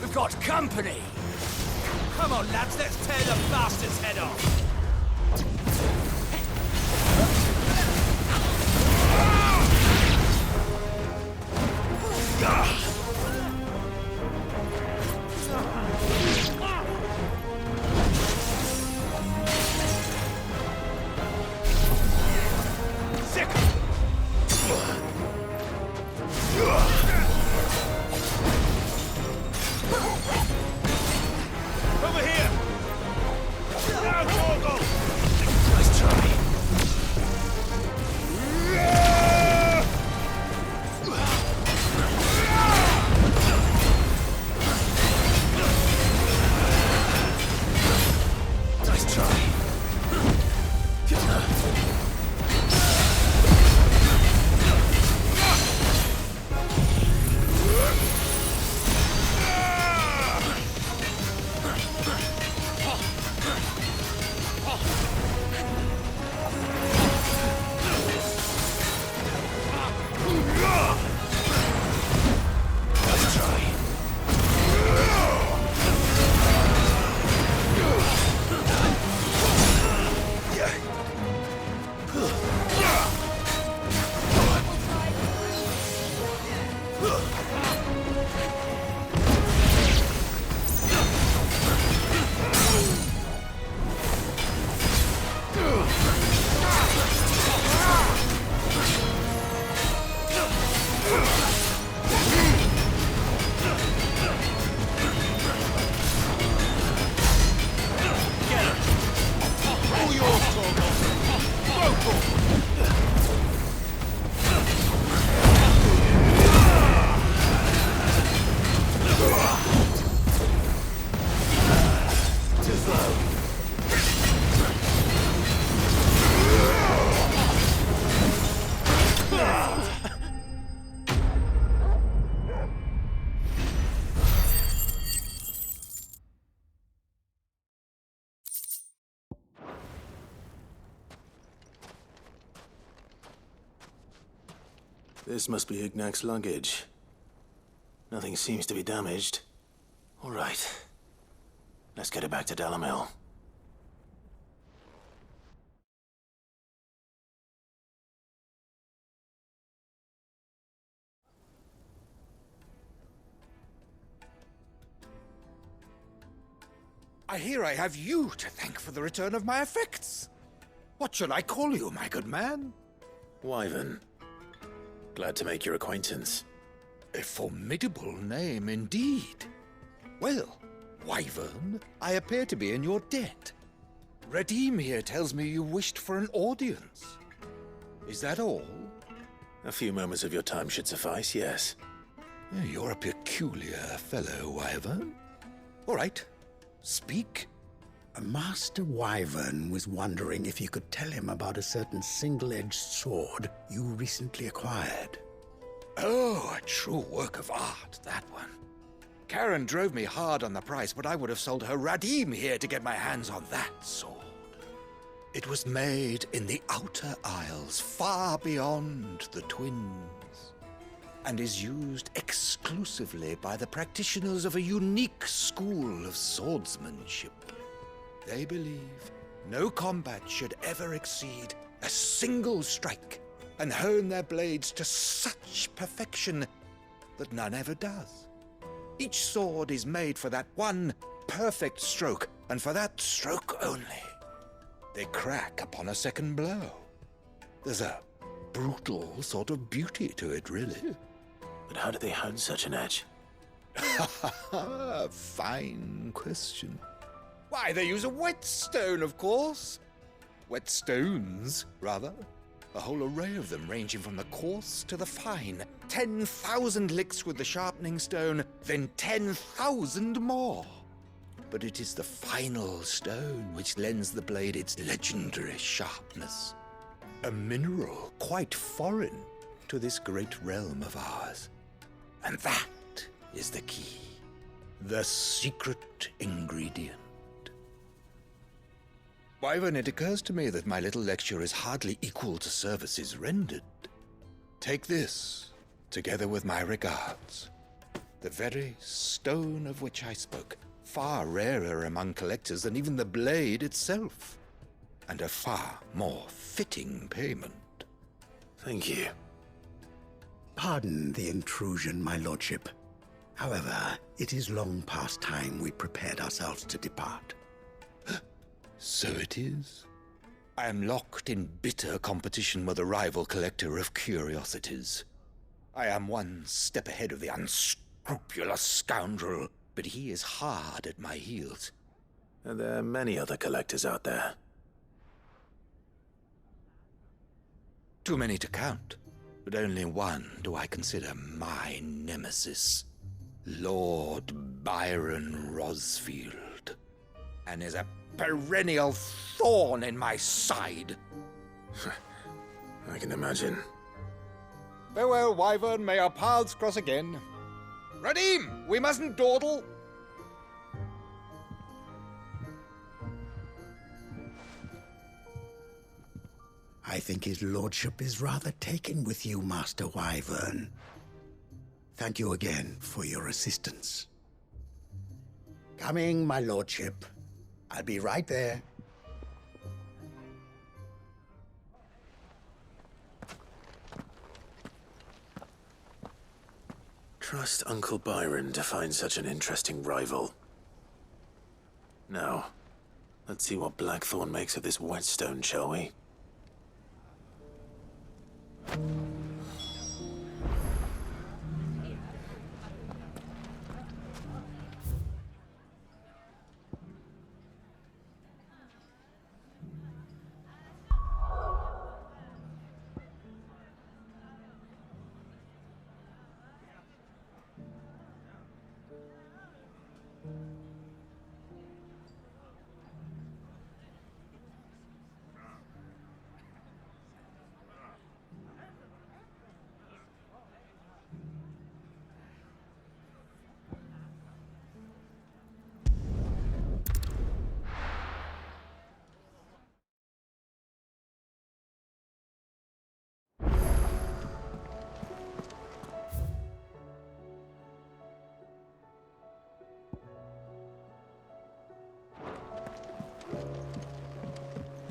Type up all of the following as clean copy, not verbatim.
We've got company! Come on, lads, let's tear the bastard's head off! This must be Ignac's luggage. Nothing seems to be damaged. All right. Let's get it back to Delamil. I hear I have you to thank for the return of my effects. What shall I call you, my good man? Wyvern. Glad to make your acquaintance. A formidable name indeed. Well, Wyvern, I appear to be in your debt. Redeem here tells me you wished for an audience. Is that all? A few moments of your time should suffice, yes. You're a peculiar fellow, Wyvern. All right, speak. Master Wyvern was wondering if you could tell him about a certain single-edged sword you recently acquired. Oh, a true work of art, that one. Karen drove me hard on the price, but I would have sold her Radim here to get my hands on that sword. It was made in the Outer Isles, far beyond the Twins, and is used exclusively by the practitioners of a unique school of swordsmanship. They believe no combat should ever exceed a single strike, and hone their blades to such perfection that none ever does. Each sword is made for that one perfect stroke, and for that stroke only. They crack upon a second blow. There's a brutal sort of beauty to it, really. But how do they hone such an edge? Fine question. Why, they use a whetstone, of course. Whetstones, rather. A whole array of them, ranging from the coarse to the fine. 10,000 licks with the sharpening stone, then 10,000 more. But it is the final stone which lends the blade its legendary sharpness. A mineral quite foreign to this great realm of ours. And that is the key. The secret ingredient. Wyvern, it occurs to me that my little lecture is hardly equal to services rendered. Take this, together with my regards. The very stone of which I spoke, far rarer among collectors than even the blade itself, and a far more fitting payment. Thank you. Pardon the intrusion, my lordship. However, it is long past time we prepared ourselves to depart. So it is. I am locked in bitter competition with a rival collector of curiosities. I am one step ahead of the unscrupulous scoundrel, but he is hard at my heels. And there are many other collectors out there. Too many to count, but only one do I consider my nemesis. Lord Byron Rosfield, and is a perennial thorn in my side. I can imagine. Farewell, Wyvern. May our paths cross again. Radim, we mustn't dawdle. I think his lordship is rather taken with you, Master Wyvern. Thank you again for your assistance. Coming, my lordship. I'll be right there. Trust Uncle Byron to find such an interesting rival. Now, let's see what Blackthorn makes of this whetstone, shall we?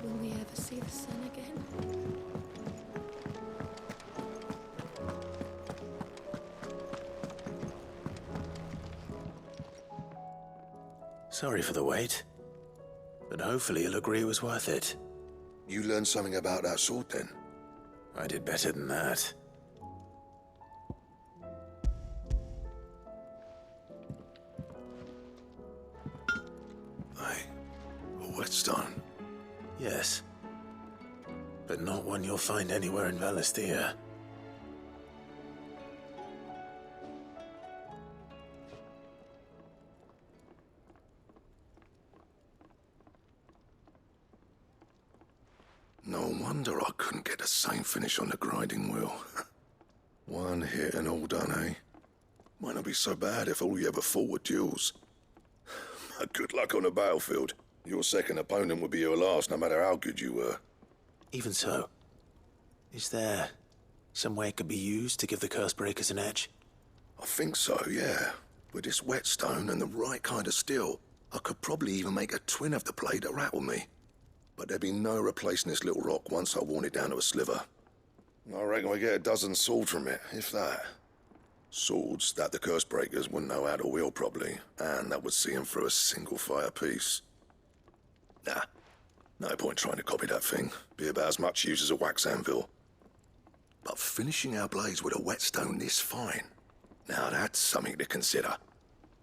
Will we ever see the sun again? Sorry for the wait, but hopefully you'll agree it was worth it. You learned something about that sword, then? I did better than that. Aye. A whetstone? Yes. But not one you'll find anywhere in Valisthea. No wonder I couldn't get the same finish on the grinding wheel. One hit and all done, eh? Might not be so bad if all you ever fought were duels. But good luck on the battlefield. Your second opponent would be your last, no matter how good you were. Even so, is there some way it could be used to give the Cursebreakers an edge? I think so, yeah. With this whetstone and the right kind of steel, I could probably even make a twin of the blade that rattled me. But there'd be no replacing this little rock once I worn it down to a sliver. I reckon we get a dozen swords from it, if that. Swords that the Cursebreakers wouldn't know how to wield properly, and that would see them through a single fire piece. Nah, no point trying to copy that thing. Be about as much use as a wax anvil. But finishing our blades with a whetstone this fine, now that's something to consider.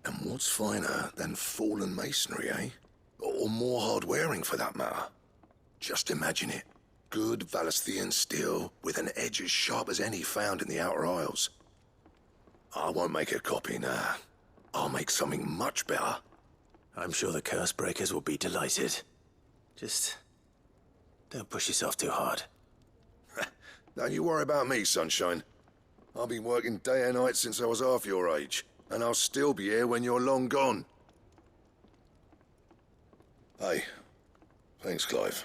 And what's finer than fallen masonry, eh? Or more hard-wearing, for that matter. Just imagine it. Good Valisthean steel with an edge as sharp as any found in the Outer Isles. I won't make a copy, nah. I'll make something much better. I'm sure the Cursebreakers will be delighted. Just don't push yourself too hard. Don't you worry about me, sunshine. I've been working day and night since I was half your age, and I'll still be here when you're long gone. Hey, thanks, Clive.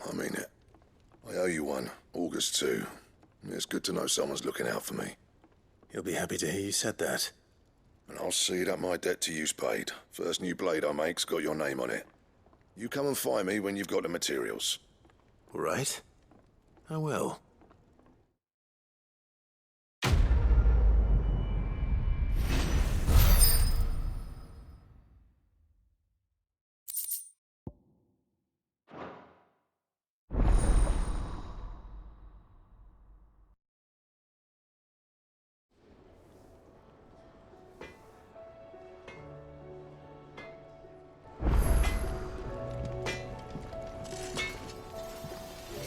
I mean it. I owe you one, August too. It's good to know someone's looking out for me. He'll be happy to hear you said that. And I'll see that my debt to you's paid. First new blade I make's got your name on it. You come and find me when you've got the materials. All right. I will.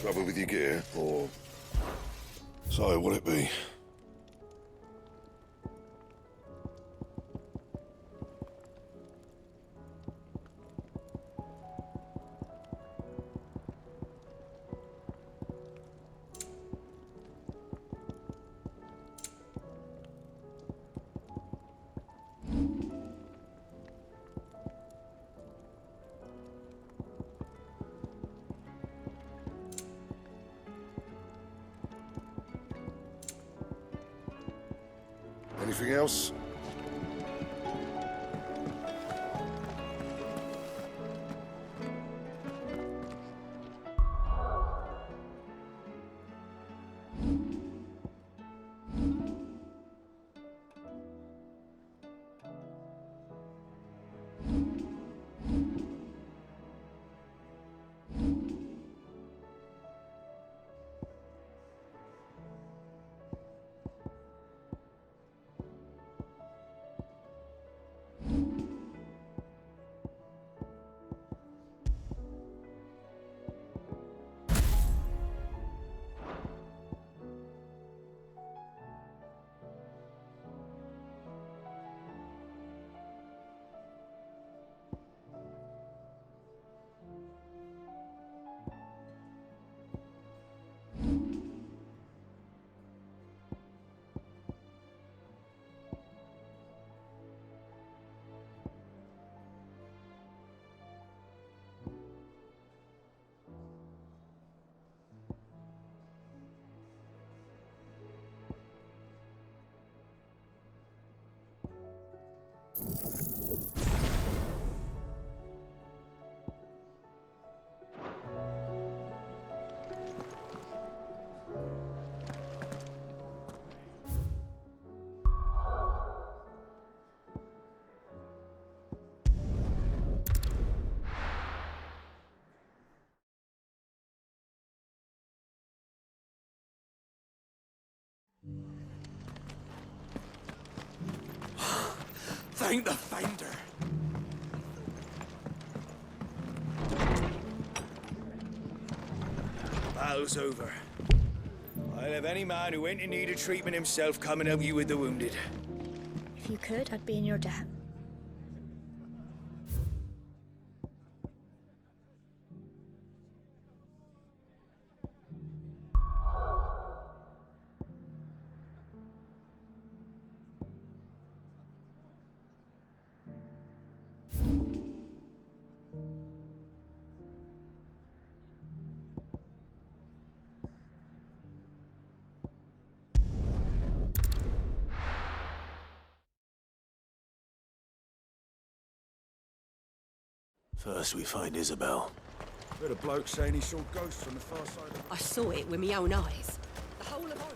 Trouble with your gear, or... So, what'll it be? Anything else? Thank the Finder. Battle's over. I'll have any man who ain't in need of treatment himself come and help you with the wounded. If you could, I'd be in your debt. First, we find Isabel. Heard a bloke saying he saw ghosts from the far side of... I saw it with my own eyes. The whole of Oak.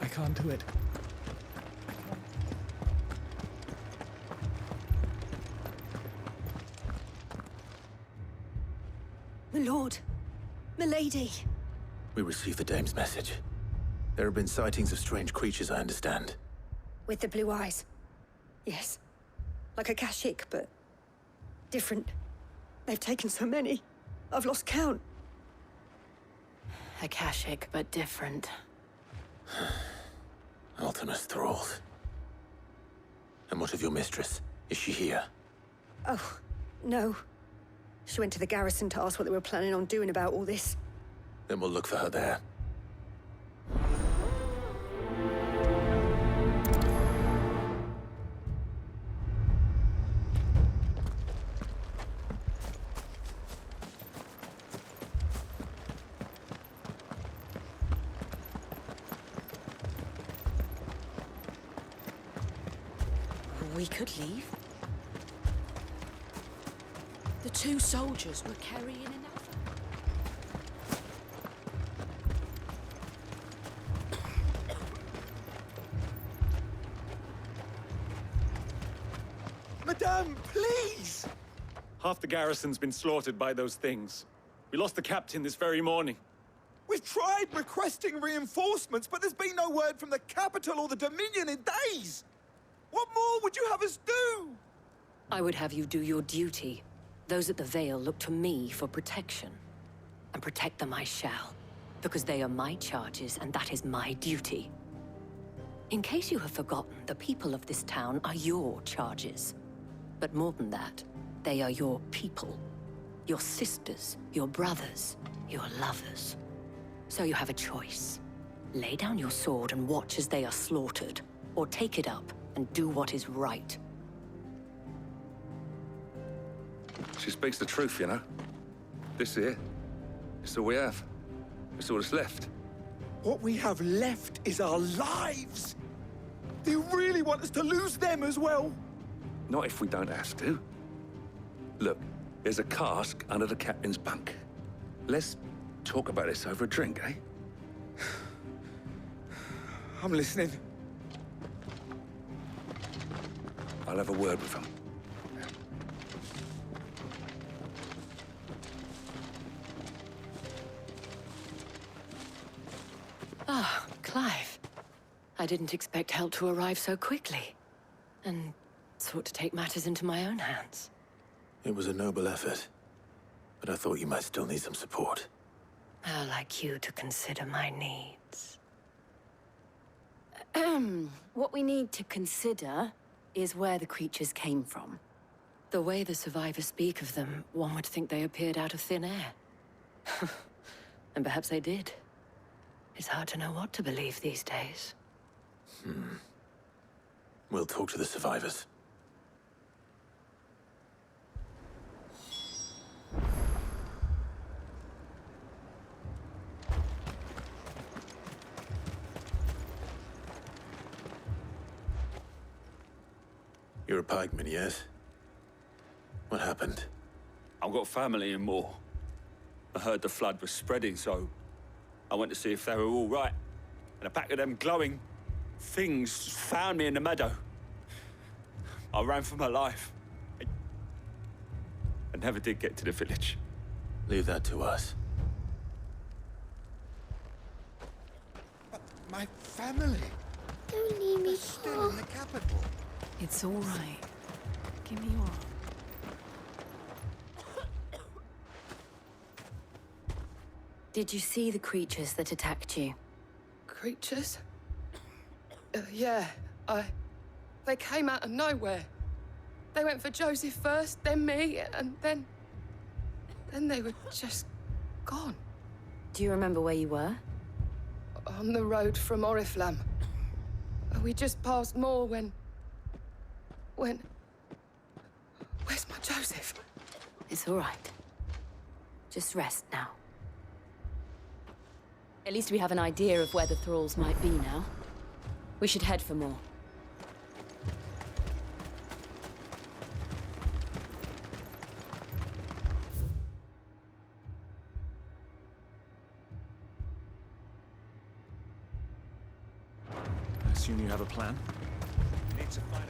I can't do it. My lord. Milady. We received the dame's message. There have been sightings of strange creatures, I understand. With the blue eyes. Yes. Like a Kashik, but different. They've taken so many. I've lost count. Akashic, but different. Ultimus thralls. And what of your mistress? Is she here? Oh, no. She went to the garrison to ask what they were planning on doing about all this. Then we'll look for her there. We could leave. The two soldiers were carrying another. Madame, please! Half the garrison's been slaughtered by those things. We lost the captain this very morning. We've tried requesting reinforcements, but there's been no word from the capital or the Dominion in days! What more would you have us do? I would have you do your duty. Those at the Vale look to me for protection. And protect them I shall. Because they are my charges, and that is my duty. In case you have forgotten, the people of this town are your charges. But more than that, they are your people. Your sisters, your brothers, your lovers. So you have a choice. Lay down your sword and watch as they are slaughtered, or take it up and do what is right. She speaks the truth, you know. This here, it's all we have. It's all that's left. What we have left is our lives! Do you really want us to lose them as well? Not if we don't have to. Look, there's a cask under the captain's bunk. Let's talk about this over a drink, eh? I'm listening. I'll have a word with him. Ah, Clive. I didn't expect help to arrive so quickly. And sought to take matters into my own hands. It was a noble effort, but I thought you might still need some support. How like you to consider my needs. What we need to consider is where the creatures came from. The way the survivors speak of them, one would think they appeared out of thin air. And perhaps they did. It's hard to know what to believe these days. We'll talk to the survivors. You're a pikeman, yes? What happened? I've got family in Moor. I heard the flood was spreading, so I went to see if they were all right. And a pack of them glowing things found me in the meadow. I ran for my life. I never did get to the village. Leave that to us. But my family, Don't leave me, they're still in the capital. It's all right. Give me your arm. Did you see the creatures that attacked you? Creatures? Yeah, they came out of nowhere. They went for Joseph first, then me, and then they were just gone. Do you remember where you were? On the road from Oriflamme. We just passed Moor when... Where's my Joseph? It's all right. Just rest now. At least we have an idea of where the thralls might be now. We should head for more. I assume you have a plan? Need to find out.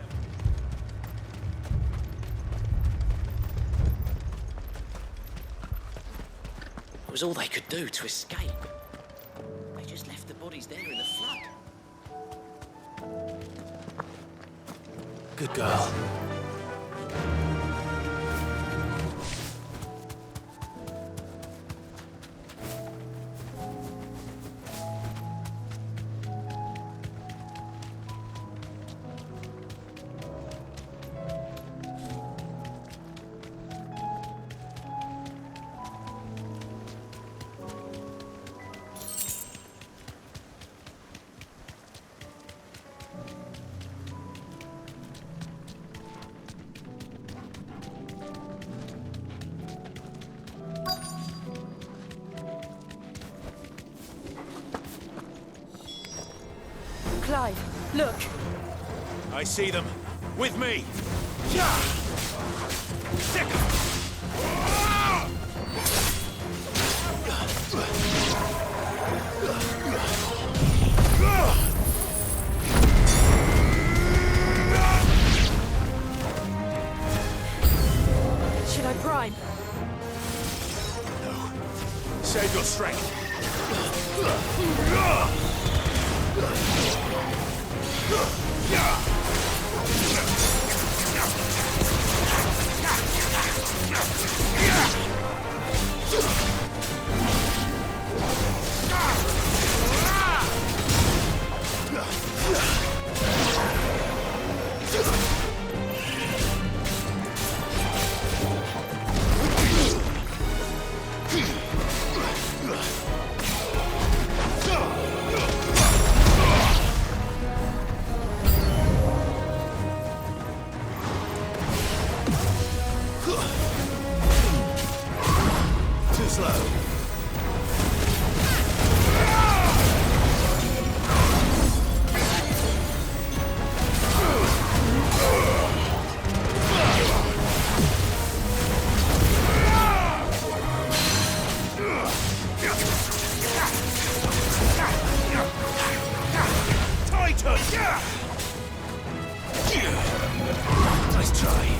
It was all they could do to escape. They just left the bodies there in the flood. Good girl. Clive, look. I see them. With me! Should I prime? No. Save your strength. Too slow. Nice try.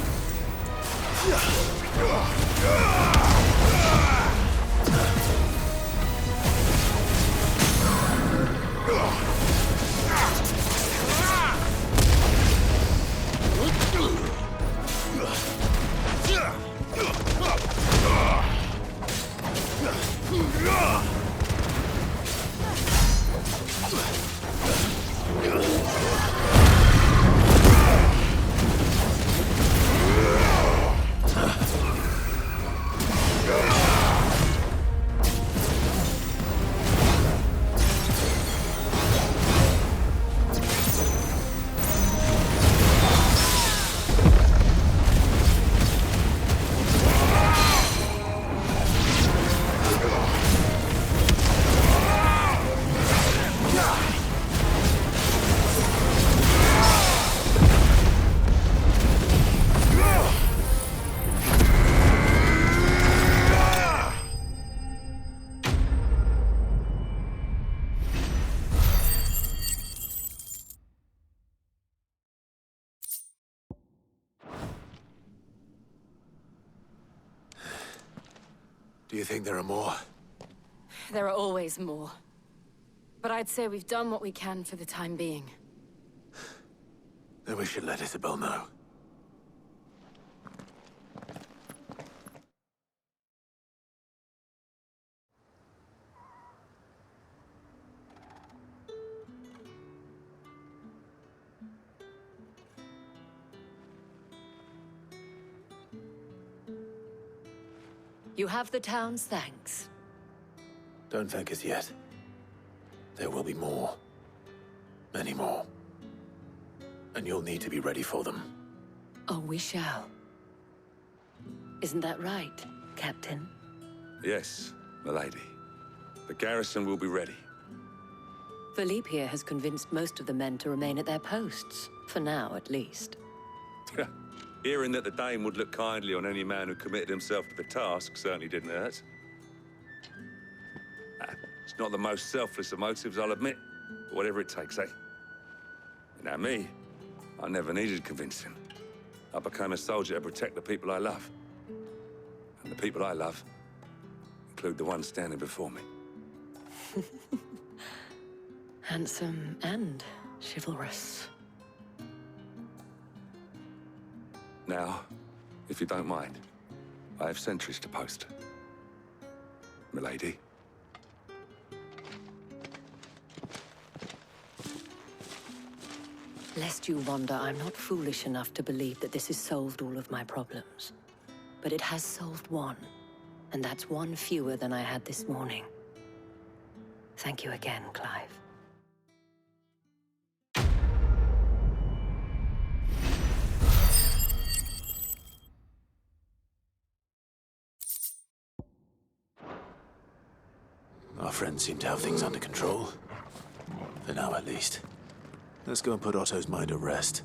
Do you think there are more? There are always more. But I'd say we've done what we can for the time being. Then we should let Isabel know. You have the town's thanks. Don't thank us yet. There will be more. Many more. And you'll need to be ready for them. Oh, we shall. Isn't that right, Captain? Yes, milady. The garrison will be ready. Philippe here has convinced most of the men to remain at their posts. For now, at least. Hearing that the Dane would look kindly on any man who committed himself to the task certainly didn't hurt. It's not the most selfless of motives, I'll admit. But whatever it takes, eh? Now me, I never needed convincing. I became a soldier to protect the people I love. And the people I love include the one standing before me. Handsome and chivalrous. Now, if you don't mind, I have sentries to post. Milady. Lest you wonder, I'm not foolish enough to believe that this has solved all of my problems. But it has solved one, and that's one fewer than I had this morning. Thank you again, Clive. Our friends seem to have things under control. For now, at least. Let's go and put Otto's mind at rest.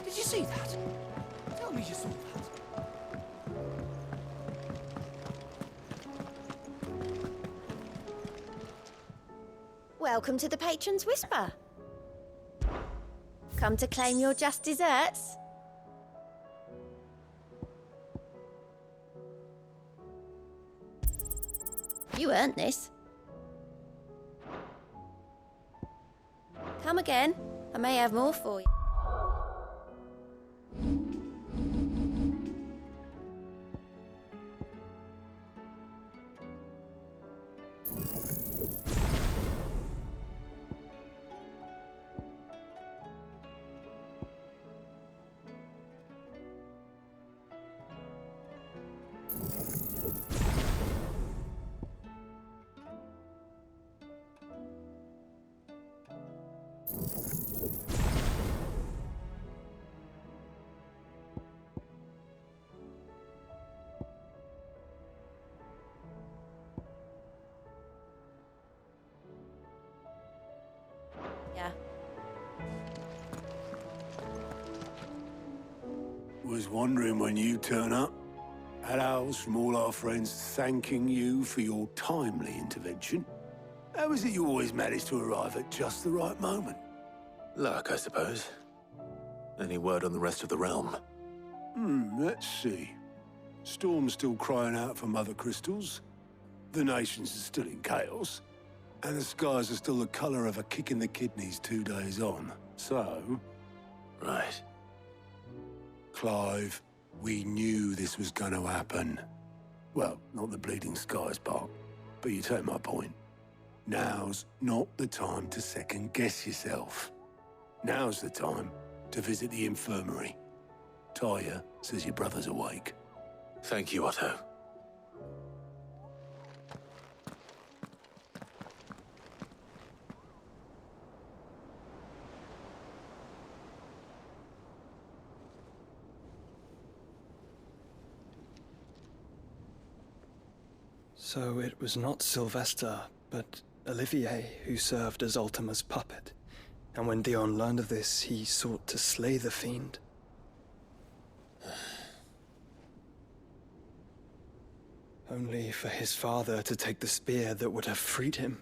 Did you see that? Tell me you saw that. Welcome to the Patron's Whisper. Come to claim your just desserts? You earned this. Come again. I may have more for you. Yeah. Was wondering when you turn up. Had owls from all our friends thanking you for your timely intervention. How is it you always manage to arrive at just the right moment? Luck, I suppose. Any word on the rest of the realm? Let's see. Storm's still crying out for mother crystals. The nations are still in chaos. And the skies are still the color of a kick in the kidneys 2 days on. So... Right. Clive, we knew this was going to happen. Well, not the bleeding skies part, but you take my point. Now's not the time to second-guess yourself. Now's the time to visit the infirmary. Taya says your brother's awake. Thank you, Otto. So it was not Sylvester, but Olivier who served as Ultima's puppet. And when Dion learned of this, he sought to slay the fiend. Only for his father to take the spear that would have freed him.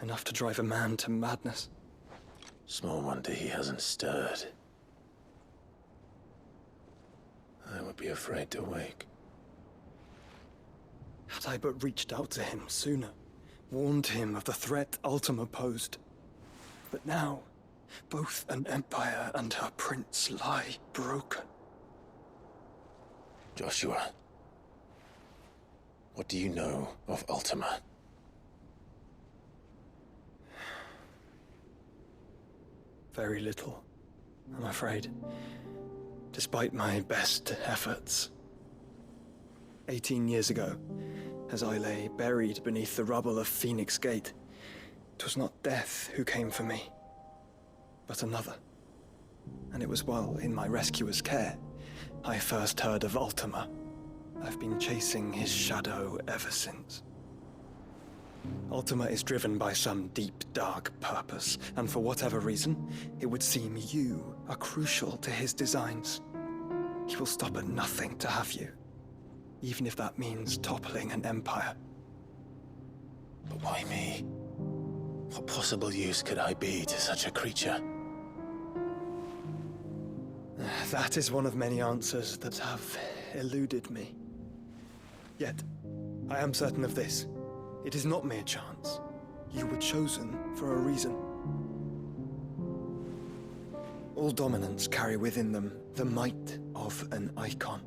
Enough to drive a man to madness. Small wonder he hasn't stirred. I would be afraid to wake. Had I but reached out to him sooner, warned him of the threat Ultima posed. But now, both an empire and her prince lie broken. Joshua, what do you know of Ultima? Very little, I'm afraid. Despite my best efforts. 18 years ago, as I lay buried beneath the rubble of Phoenix Gate, it was not death who came for me, but another. And it was while in my rescuer's care, I first heard of Ultima. I've been chasing his shadow ever since. Ultima is driven by some deep, dark purpose, and for whatever reason, it would seem you are crucial to his designs. he will stop at nothing to have you. Even if that means toppling an empire. But why me? What possible use could I be to such a creature? That is one of many answers that have eluded me. Yet, I am certain of this. It is not mere chance. You were chosen for a reason. All dominants carry within them the might of an icon.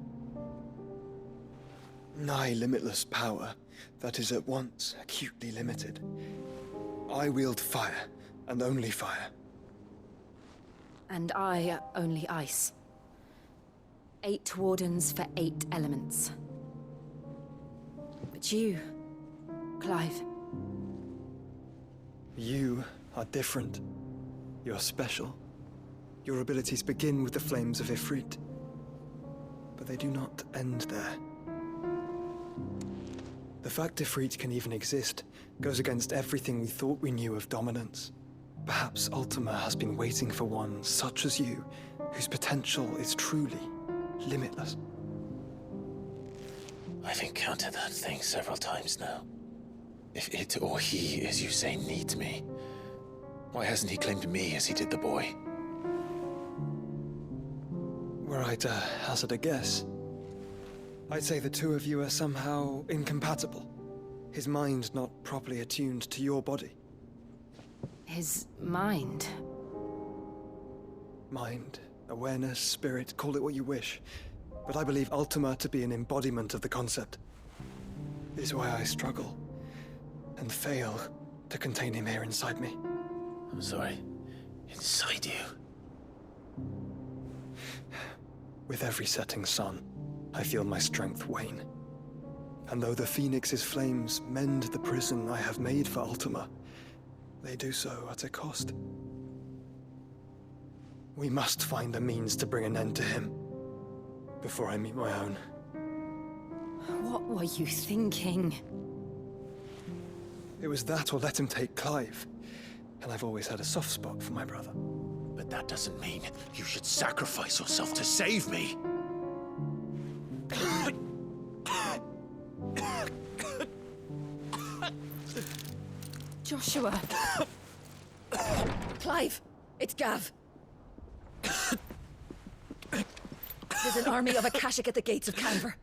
Nigh limitless power that is at once acutely limited. I wield fire, and only fire. And I only ice. 8 wardens for 8 elements. But you, Clive. You are different. You're special. Your abilities begin with the flames of Ifrit. But they do not end there. The fact Ifrit can even exist goes against everything we thought we knew of dominance. Perhaps Ultima has been waiting for one such as you, whose potential is truly limitless. I've encountered that thing several times now. If it or he, as you say, needs me, why hasn't he claimed me as he did the boy? Were I to hazard a guess, I'd say the two of you are somehow incompatible. His mind not properly attuned to your body. His mind? Mind, awareness, spirit, call it what you wish. But I believe Ultima to be an embodiment of the concept. It is why I struggle and fail to contain him here inside me. I'm sorry. Inside you? With every setting sun, I feel my strength wane. And though the Phoenix's flames mend the prison I have made for Ultima, they do so at a cost. We must find a means to bring an end to him before I meet my own. What were you thinking? It was that or let him take Clive. And I've always had a soft spot for my brother. But that doesn't mean you should sacrifice yourself to save me. Joshua! Clive! It's Gav! There's an army of Akashic at the gates of Canver.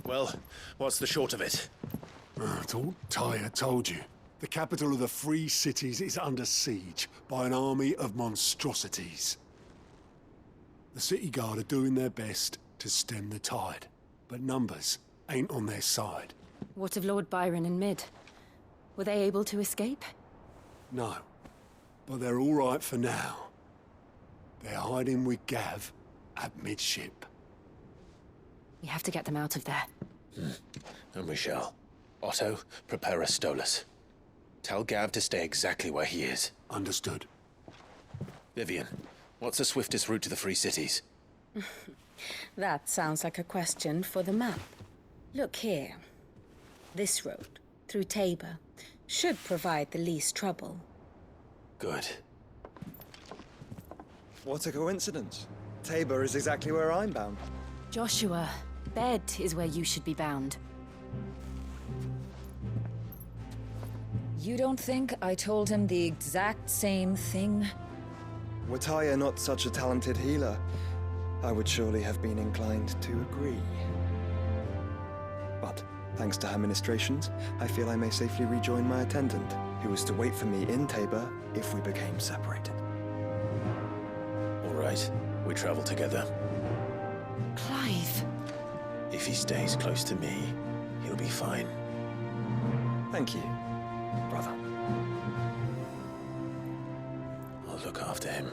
Well, what's the short of it? I thought Tyre told you. The capital of the Free Cities is under siege by an army of monstrosities. The city guard are doing their best to stem the tide, but numbers ain't on their side. What of Lord Byron and Mid? Were they able to escape? No, but they're all right for now. They're hiding with Gav at midship. We have to get them out of there. And we shall. Otto, prepare a Stolas. Tell Gav to stay exactly where he is. Understood. Vivian, what's the swiftest route to the Free Cities? That sounds like a question for the map. Look here. This road, through Tabor, should provide the least trouble. Good. What a coincidence. Tabor is exactly where I'm bound. Joshua, bed is where you should be bound. You don't think I told him the exact same thing? Were Tyre not such a talented healer, I would surely have been inclined to agree. But, thanks to her ministrations, I feel I may safely rejoin my attendant, who was to wait for me in Tabor if we became separated. All right, we travel together. Clive! If he stays close to me, he'll be fine. Thank you, brother. I'll look after him.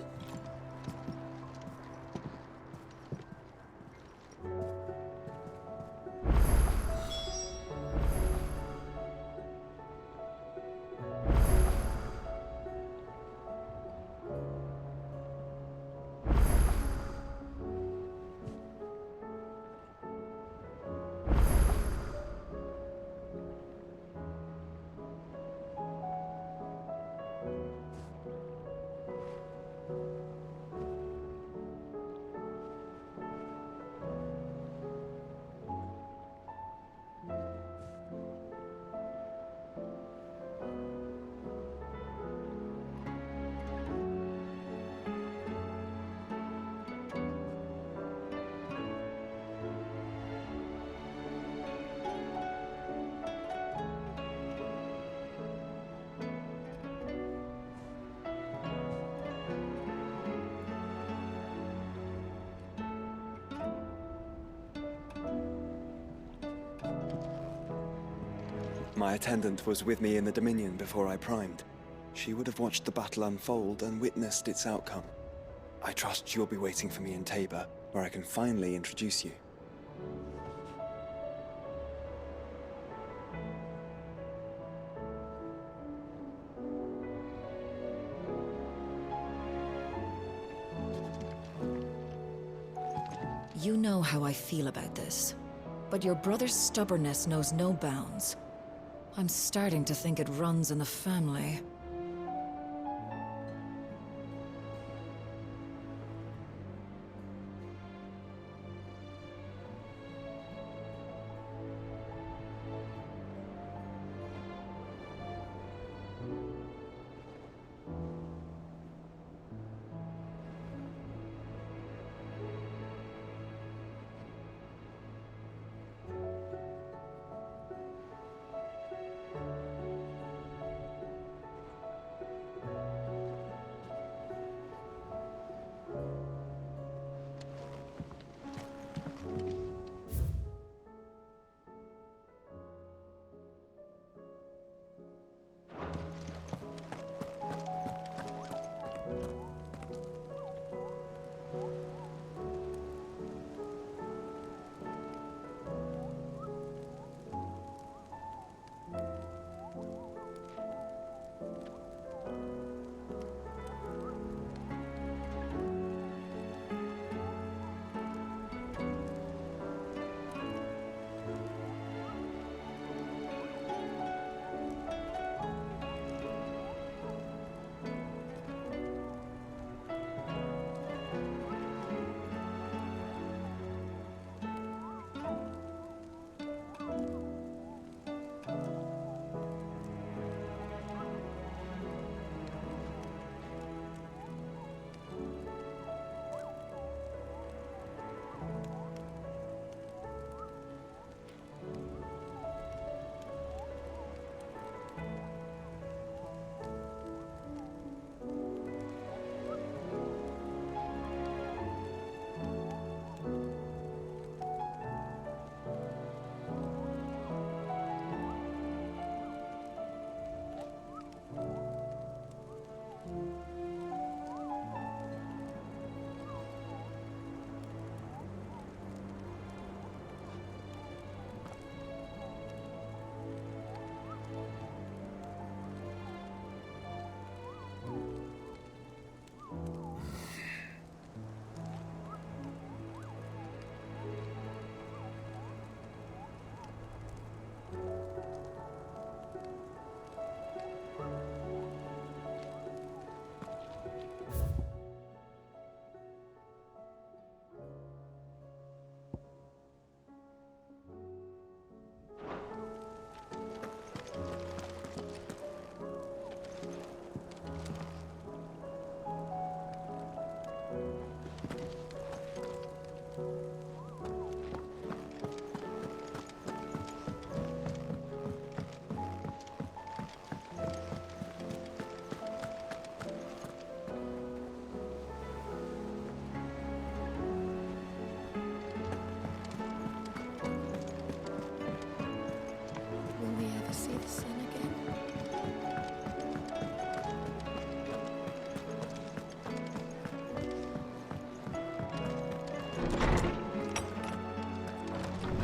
My attendant was with me in the Dominion before I primed. She would have watched the battle unfold and witnessed its outcome. I trust you'll be waiting for me in Tabor, where I can finally introduce you. You know how I feel about this, but your brother's stubbornness knows no bounds. I'm starting to think it runs in the family.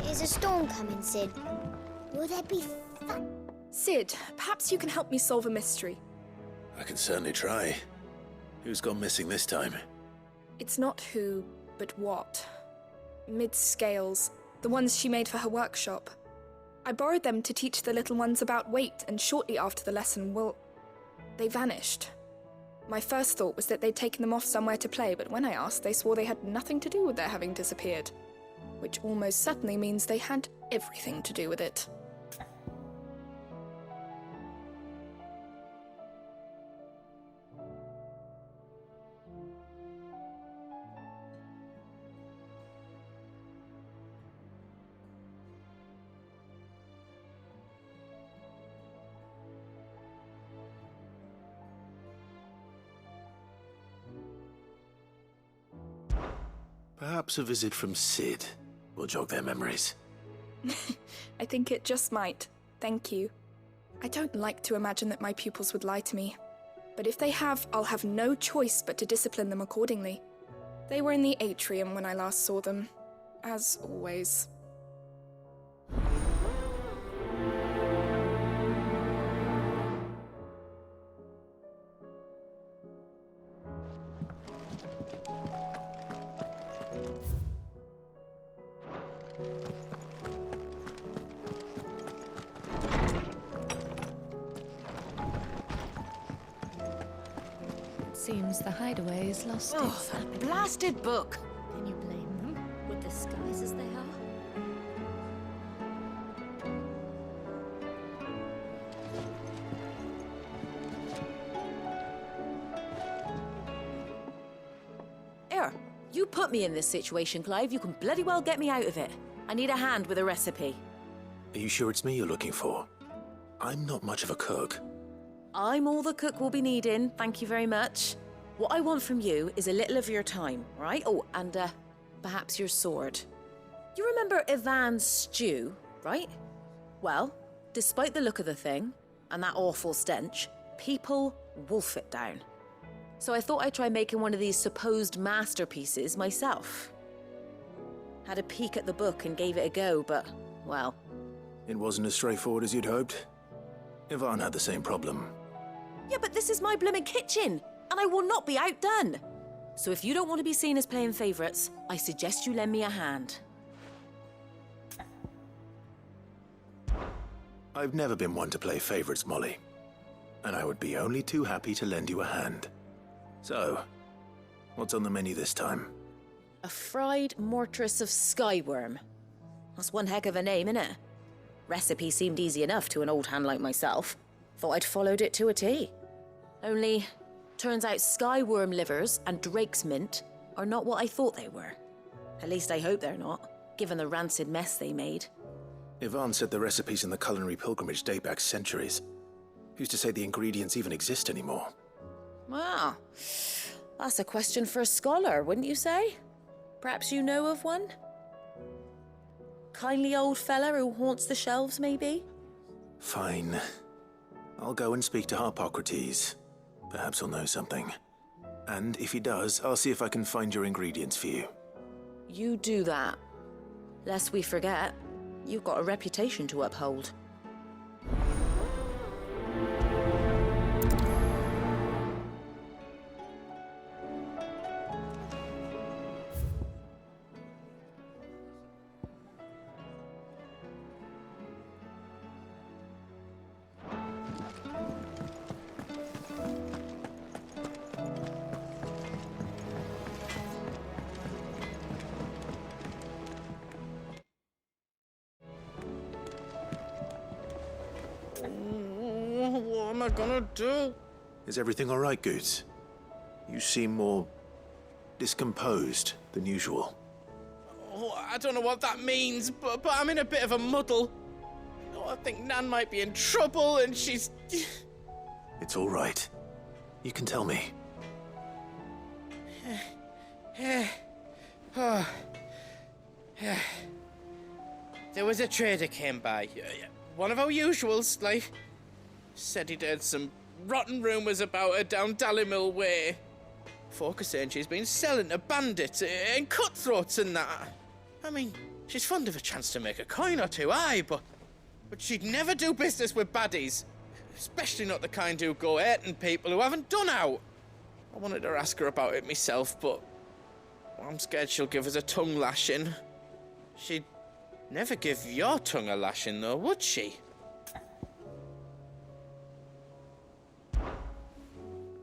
Is a storm coming, Sid? Will there be fun? Sid, perhaps you can help me solve a mystery. I can certainly try. Who's gone missing this time? It's not who, but what. Mid's scales, the ones she made for her workshop. I borrowed them to teach the little ones about weight, and shortly after the lesson, well, they vanished. My first thought was that they'd taken them off somewhere to play, but when I asked, they swore they had nothing to do with their having disappeared. Which almost certainly means they had everything to do with it. Perhaps a visit from Sid will jog their memories. I think it just might. Thank you. I don't like to imagine that my pupils would lie to me. But if they have, I'll have no choice but to discipline them accordingly. They were in the atrium when I last saw them, as always. Seems the hideaway is lost. Oh, that blasted book! Can you blame them? With the skies as they are? Here, you put me in this situation, Clive. You can bloody well get me out of it. I need a hand with a recipe. Are you sure it's me you're looking for? I'm not much of a cook. I'm all the cook will be needing, thank you very much. What I want from you is a little of your time, right? Oh, and perhaps your sword. You remember Ivan's stew, right? Well, despite the look of the thing, and that awful stench, people wolf it down. So I thought I'd try making one of these supposed masterpieces myself. Had a peek at the book and gave it a go, but, well... It wasn't as straightforward as you'd hoped. Ivan had the same problem. Yeah, but this is my blimmin' kitchen, and I will not be outdone. So if you don't want to be seen as playing favourites, I suggest you lend me a hand. I've never been one to play favourites, Molly. And I would be only too happy to lend you a hand. So, what's on the menu this time? A fried mortress of skyworm. That's one heck of a name, innit? Recipe seemed easy enough to an old hand like myself. Thought I'd followed it to a T. Only, turns out skyworm livers and drake's mint are not what I thought they were. At least I hope they're not, given the rancid mess they made. Ivan said the recipes in the culinary pilgrimage date back centuries. Who's to say the ingredients even exist anymore? Well, that's a question for a scholar, wouldn't you say? Perhaps you know of one? Kindly old fella who haunts the shelves, maybe? Fine. I'll go and speak to Harpocrates. Perhaps he'll know something. And if he does, I'll see if I can find your ingredients for you. You do that. Lest we forget, you've got a reputation to uphold. What am I gonna do? Is everything all right, Goots? You seem more discomposed than usual. Oh, I don't know what that means, but I'm in a bit of a muddle. Oh, I think Nan might be in trouble, and she's... It's all right. You can tell me. Oh. There was a trader came by. One of our usuals, like... Said he'd heard some rotten rumours about her down Dallimil Way. Folk are saying she's been selling to bandits and cutthroats and that. I mean, she's fond of a chance to make a coin or two, aye, but she'd never do business with baddies. Especially not the kind who go hurting people who haven't done out. I wanted to ask her about it myself, but I'm scared she'll give us a tongue lashing. She'd never give your tongue a lashing, though, would she?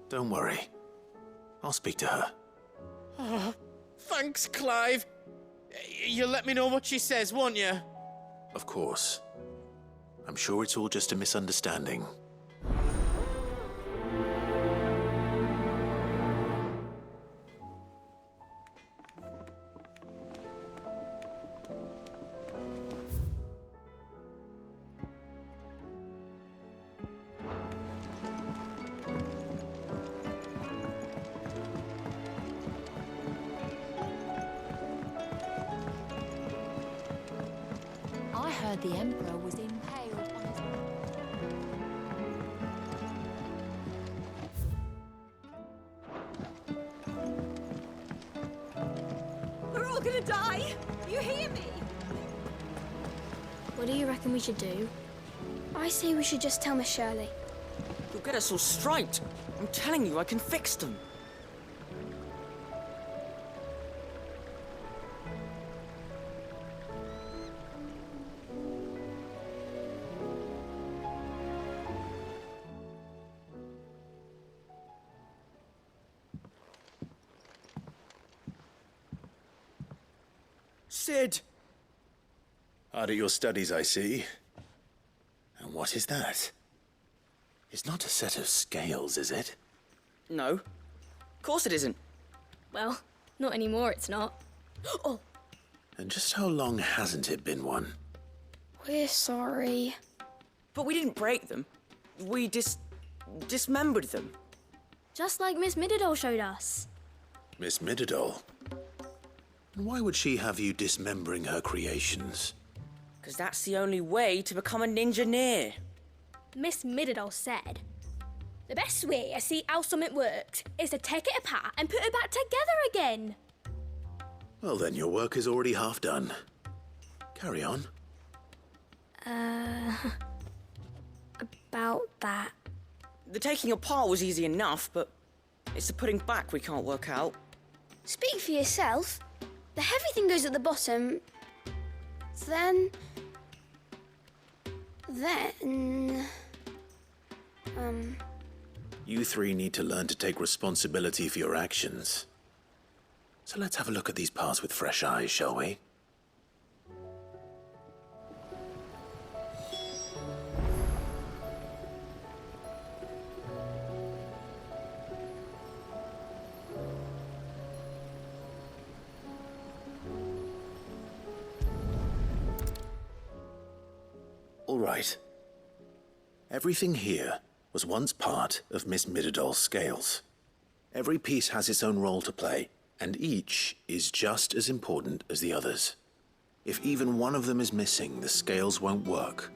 Don't worry. I'll speak to her. Oh, thanks, Clive. You'll let me know what she says, won't you? Of course. I'm sure it's all just a misunderstanding. I heard the Emperor was impaled on his... What do you reckon we should do? I say we should just tell Miss Shirley. You'll get us all straight. I'm telling you, I can fix them. Sid! Hard at your studies, I see. And what is that? It's not a set of scales, is it? No. Of course it isn't. Well, not anymore, it's not. Oh, And just how long hasn't it been one? we're sorry. But we didn't break them. We dismembered them. Just like Miss Mididol showed us. Miss Mididol? And why would she have you dismembering her creations? Because that's the only way to become a ninja-neer. Miss Mididol said, the best way to see how something works is to take it apart and put it back together again. Well then, your work is already half done. Carry on. About that. The taking apart was easy enough, but it's the putting back we can't work out. Speak for yourself. The heavy thing goes at the bottom. Then... You three need to learn to take responsibility for your actions. So let's have a look at these parts with fresh eyes, shall we? All right. Everything here was once part of Miss Mididol's scales. Every piece has its own role to play, and each is just as important as the others. If even one of them is missing, the scales won't work.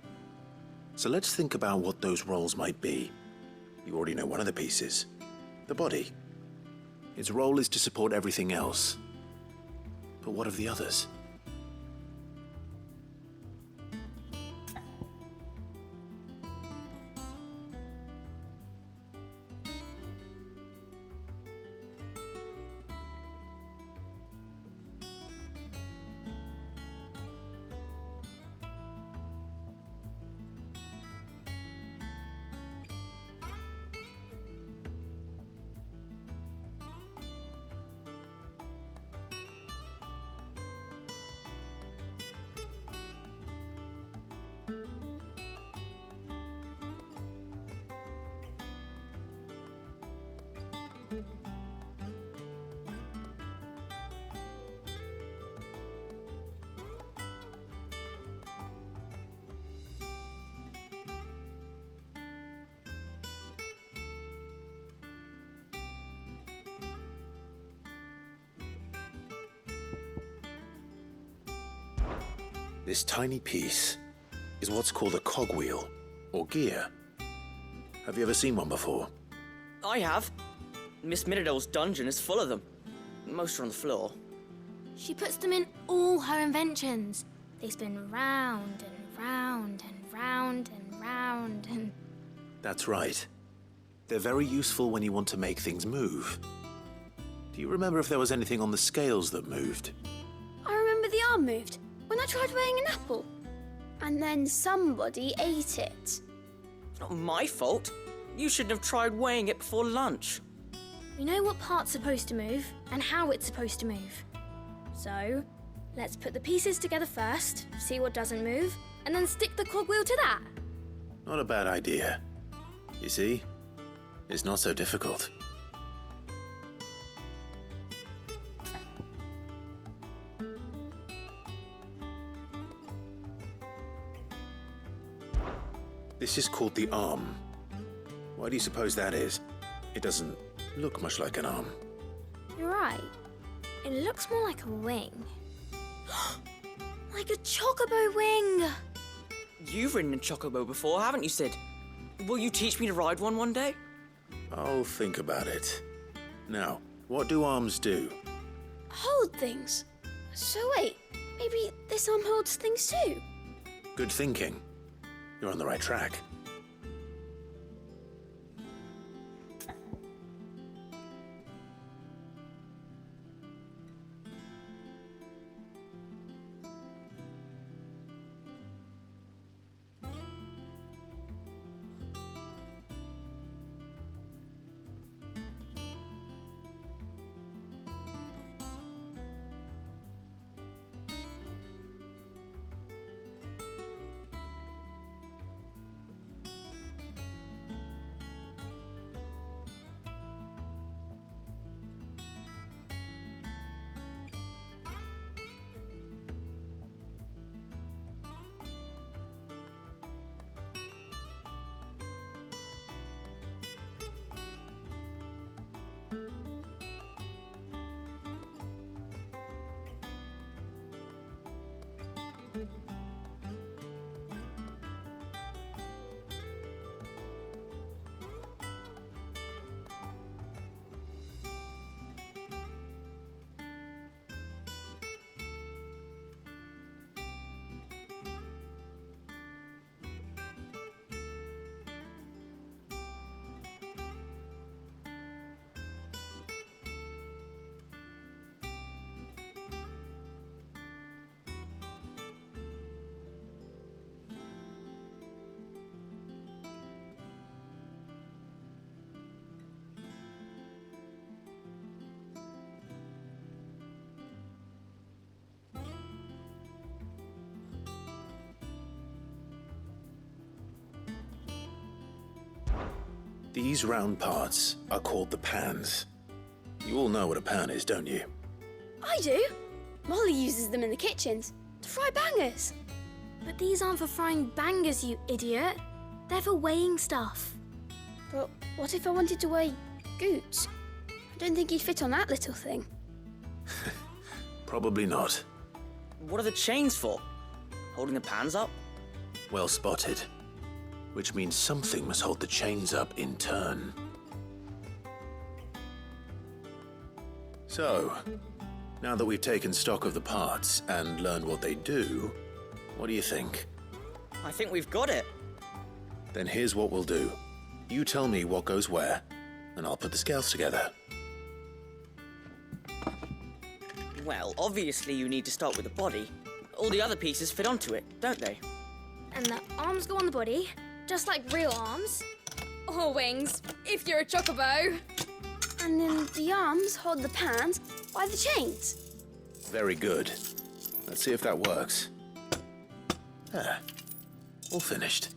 So let's think about what those roles might be. You already know one of the pieces, the body. Its role is to support everything else. But what of the others? This tiny piece is what's called a cogwheel, or gear. Have you ever seen one before? I have. Miss Mididol's dungeon is full of them. Most are on the floor. She puts them in all her inventions. They spin round and round and round and round and... That's right. They're very useful when you want to make things move. Do you remember if there was anything on the scales that moved? I remember the arm moved when I tried weighing an apple. And then somebody ate it. It's not my fault. You shouldn't have tried weighing it before lunch. We know what part's supposed to move and how it's supposed to move. So, let's put the pieces together first, see what doesn't move, and then stick the cogwheel to that. Not a bad idea. You see? It's not so difficult. This is called the arm. Why do you suppose that is? It doesn't look much like an arm. You're right. It looks more like a wing. Like a chocobo wing! You've ridden a chocobo before, haven't you, Sid? Will you teach me to ride one day? I'll think about it. Now, what do arms do? Hold things. So wait, maybe this arm holds things too? Good thinking. You're on the right track. These round parts are called the pans. You all know what a pan is, don't you? I do. Molly uses them in the kitchens to fry bangers. But these aren't for frying bangers, you idiot. They're for weighing stuff. But what if I wanted to weigh Goots? I don't think he'd fit on that little thing. Probably not. What are the chains for? Holding the pans up? Well spotted. Which means something must hold the chains up in turn. So, now that we've taken stock of the parts and learned what they do, what do you think? I think we've got it. Then here's what we'll do. You tell me what goes where, and I'll put the scales together. Well, obviously you need to start with the body. All the other pieces fit onto it, don't they? And the arms go on the body, just like real arms. Or wings, if you're a chocobo. And then the arms hold the pans by the chains. Very good. Let's see if that works. Ah, all finished.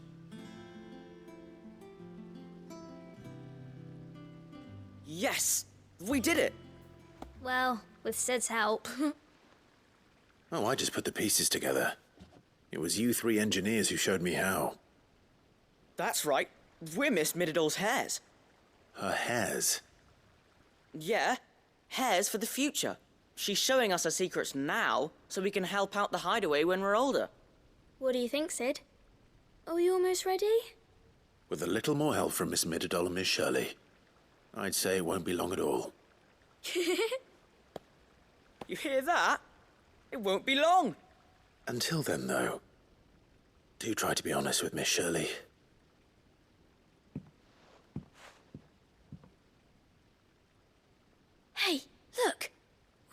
Yes! We did it! Well, with Sid's help. Oh, I just put the pieces together. It was you three engineers who showed me how. That's right. We're Miss Mididol's hairs. Her hairs? Yeah, hairs for the future. She's showing us her secrets now, so we can help out the hideaway when we're older. What do you think, Sid? Are you almost ready? With a little more help from Miss Mididol and Miss Shirley, I'd say it won't be long at all. You hear that? It won't be long. Until then, though, do try to be honest with Miss Shirley. Hey, look!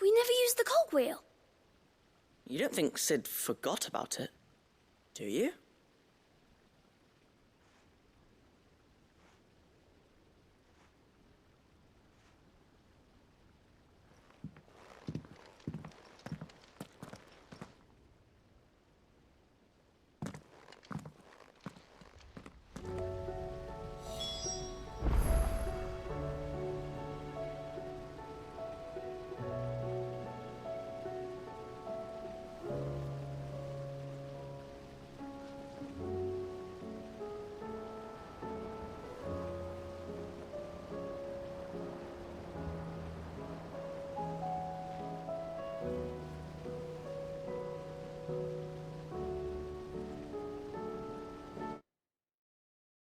We never used the cogwheel. You don't think Sid forgot about it, do you?